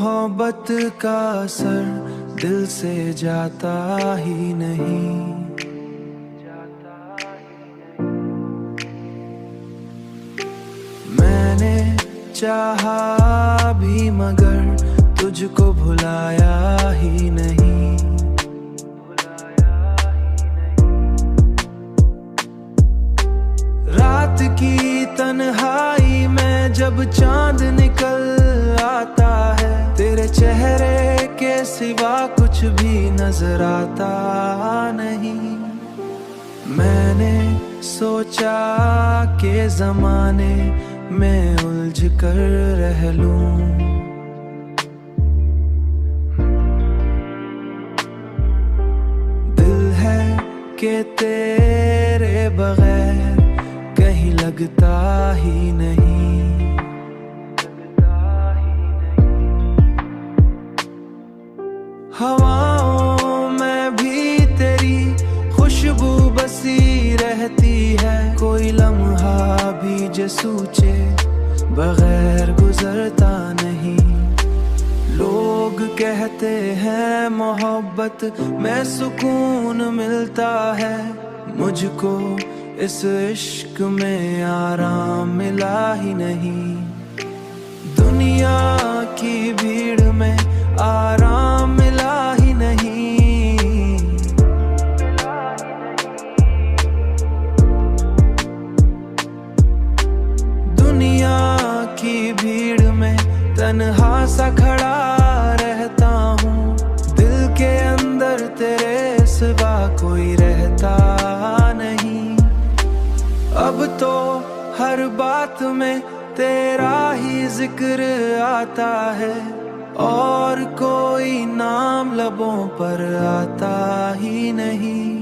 मोहब्बत का असर दिल से जाता ही नहीं। मैंने चाहा भी मगर तुझको भुलाया ही नहीं। रात की तन्हाई में जब चांद निकल आता है, तेरे चेहरे के सिवा कुछ भी नजर आता नहीं। मैंने सोचा के जमाने में उलझ कर रह लूं, दिल है कि तेरे बगैर कहीं लगता ही नहीं। हवाओं में भी तेरी खुशबू बसी रहती है, कोई लम्हा भी जो सोचे बगैर गुजरता नहीं। लोग कहते हैं मोहब्बत में सुकून मिलता है, मुझको इस इश्क में आराम मिला ही नहीं। दुनिया की भीड़ में आराम मिला ही नहीं। दुनिया की भीड़ में तन्हा सा खड़ा रहता हूँ, दिल के अंदर तेरे सिवा कोई रहता नहीं। अब तो हर बात में तेरा ही जिक्र आता है, और कोई नाम लबों पर आता ही नहीं।